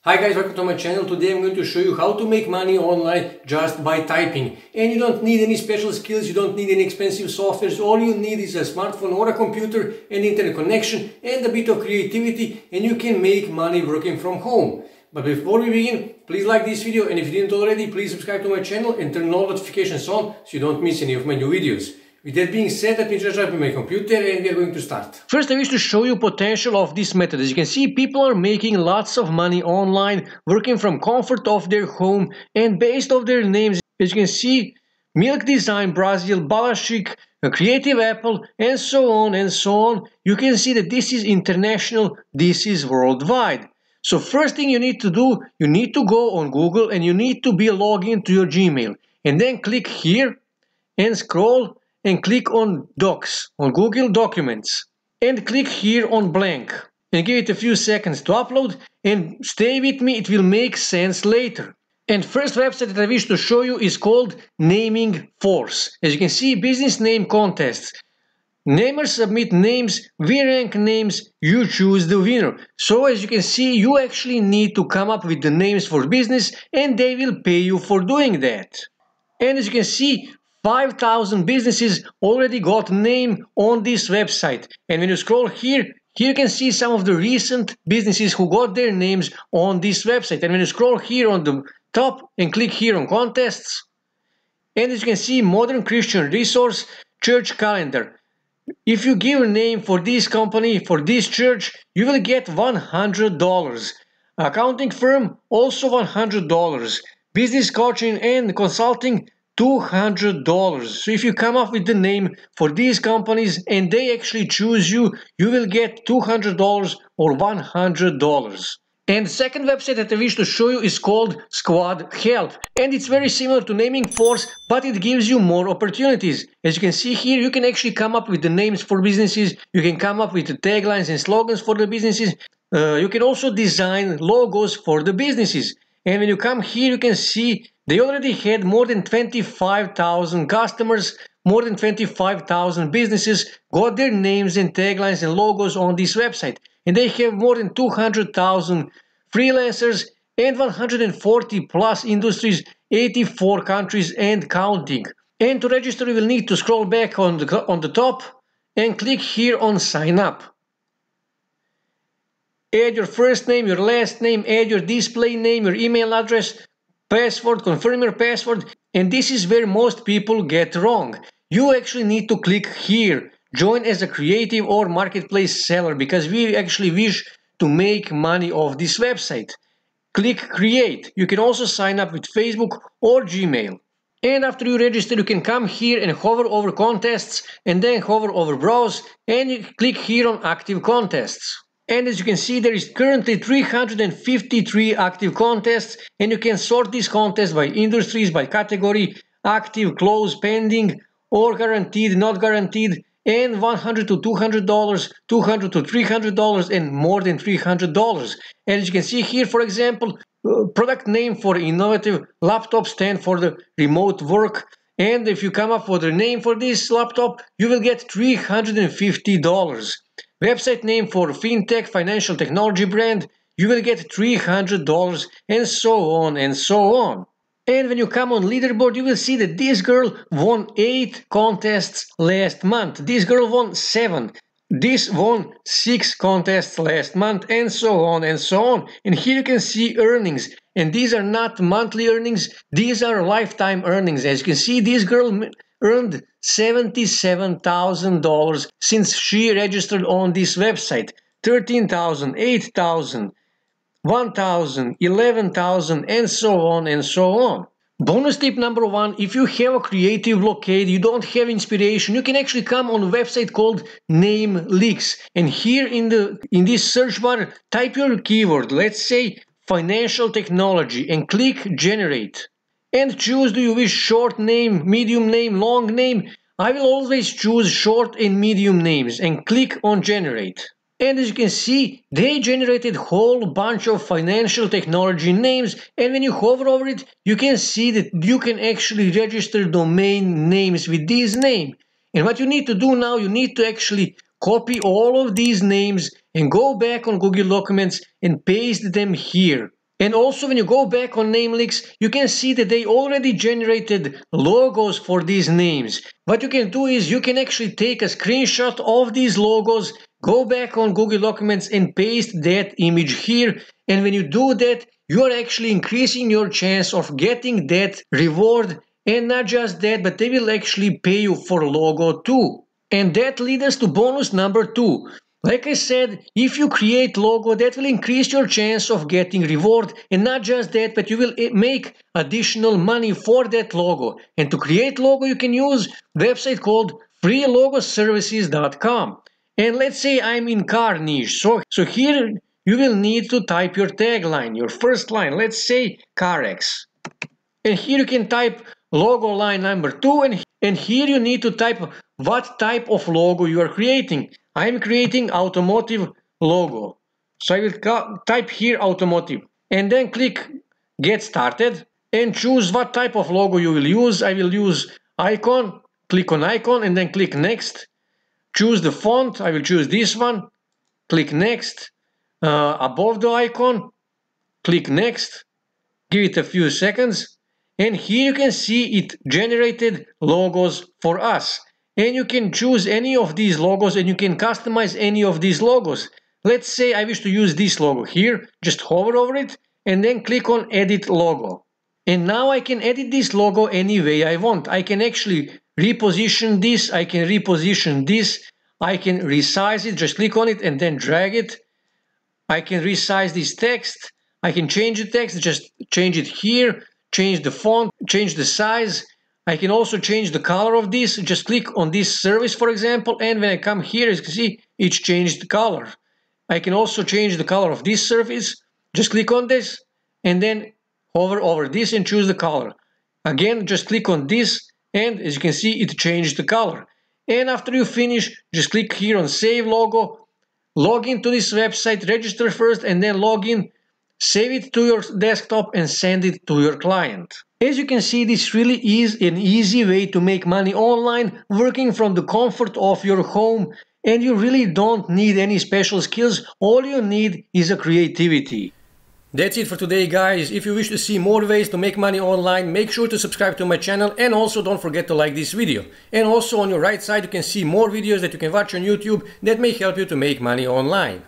Hi guys, welcome to my channel. Today I'm going to show you how to make money online just by typing. And you don't need any special skills, you don't need any expensive softwares. All you need is a smartphone or a computer, an internet connection and a bit of creativity, and you can make money working from home. But before we begin, please like this video, and if you didn't already, please subscribe to my channel and turn all notifications on so you don't miss any of my new videos. With that being said, let me just open my computer and we are going to start. First, I wish to show you potential of this method. As you can see, people are making lots of money online, working from comfort of their home and based off their names. As you can see, Milk Design Brazil, Balashik, Creative Apple, and so on and so on. You can see that this is international, this is worldwide. So first thing you need to do, you need to go on Google and you need to be logged into your Gmail. And then click here and scroll and click on Docs, on Google Documents, and click here on blank and give it a few seconds to upload, and stay with me, it will make sense later. And first website that I wish to show you is called Naming Force. As you can see, business name contests. Namers submit names, we rank names, you choose the winner. So as you can see, you actually need to come up with the names for business and they will pay you for doing that. And as you can see, 5,000 businesses already got name on this website. And when you scroll here you can see some of the recent businesses who got their names on this website. And when you scroll here on the top and click here on contests, and as you can see, Modern Christian Resource, Church Calendar. If you give a name for this company, for this church, you will get $100. Accounting firm, also $100. Business coaching and consulting, $200. So if you come up with the name for these companies and they actually choose you, you will get $200 or $100. And the second website that I wish to show you is called Squad Help. And it's very similar to Naming Force, but it gives you more opportunities. As you can see here, you can actually come up with the names for businesses, you can come up with the taglines and slogans for the businesses, you can also design logos for the businesses. And when you come here, you can see they already had more than 25,000 customers, more than 25,000 businesses got their names and taglines and logos on this website. And they have more than 200,000 freelancers and 140 plus industries, 84 countries and counting. And to register, you will need to scroll back on the top and click here on sign up. Add your first name, your last name, add your display name, your email address, password, confirm your password, and this is where most people get wrong. You actually need to click here, join as a creative or marketplace seller, because we actually wish to make money off this website. Click create. You can also sign up with Facebook or Gmail. And after you register, you can come here and hover over contests and then hover over browse and you click here on active contests. And as you can see, there is currently 353 active contests, and you can sort these contests by industries, by category, active, close, pending, or guaranteed, not guaranteed, and $100 to $200, $200 to $300, and more than $300. And as you can see here, for example, product name for innovative laptop stand for the remote work. And if you come up with a name for this laptop, you will get $350. Website name for fintech financial technology brand, you will get $300, and so on and so on. And when you come on leaderboard, you will see that this girl won 8 contests last month. This girl won 7. This won 6 contests last month, and so on and so on. And here you can see earnings. And these are not monthly earnings, these are lifetime earnings. As you can see, this girl earned $77,000 since she registered on this website. 13,000, 8,000, 1,000, 11,000, and so on and so on. Bonus tip number 1, if you have a creative blockade, you don't have inspiration, you can actually come on a website called NameLeaks. And here in this search bar, type your keyword, let's say financial technology, and click generate. And choose, do you wish short name, medium name, long name? I will always choose short and medium names and click on generate. And as you can see, they generated a whole bunch of financial technology names, and when you hover over it, you can see that you can actually register domain names with this name. And what you need to do now, you need to actually copy all of these names and go back on Google Documents and paste them here. And also when you go back on Namelix, you can see that they already generated logos for these names. What you can do is you can actually take a screenshot of these logos, go back on Google Documents and paste that image here. And when you do that, you are actually increasing your chance of getting that reward. And not just that, but they will actually pay you for logo too. And that leads us to bonus number 2. Like I said, if you create logo, that will increase your chance of getting reward, and not just that, but you will make additional money for that logo. And to create logo, you can use a website called freelogoservices.com. And let's say I'm in car niche, so here you will need to type your tagline, your first line. Let's say CarX. And here you can type logo line number 2, and here you need to type what type of logo you are creating. I'm creating automotive logo. So I will type here automotive and then click get started and choose what type of logo you will use. I will use icon, click on icon and then click next. Choose the font, I will choose this one, click next. Above the icon, click next, give it a few seconds. And here you can see it generated logos for us. And you can choose any of these logos and you can customize any of these logos. Let's say I wish to use this logo here. Just hover over it and then click on edit logo. And now I can edit this logo any way I want. I can actually reposition this. I can reposition this. I can resize it. Just click on it and then drag it. I can resize this text. I can change the text. Just change it here. Change the font. Change the size. I can also change the color of this. Just click on this service, for example, and when I come here, as you can see, it's changed the color. I can also change the color of this service. Just click on this, and then hover over this and choose the color. Again, just click on this, and as you can see, it changed the color. And after you finish, just click here on Save Logo, log into this website, register first, and then log in. Save it to your desktop and send it to your client. As you can see, this really is an easy way to make money online, working from the comfort of your home, and you really don't need any special skills. All you need is a creativity. That's it for today, guys. If you wish to see more ways to make money online, make sure to subscribe to my channel, and also don't forget to like this video. And also on your right side you can see more videos that you can watch on YouTube that may help you to make money online.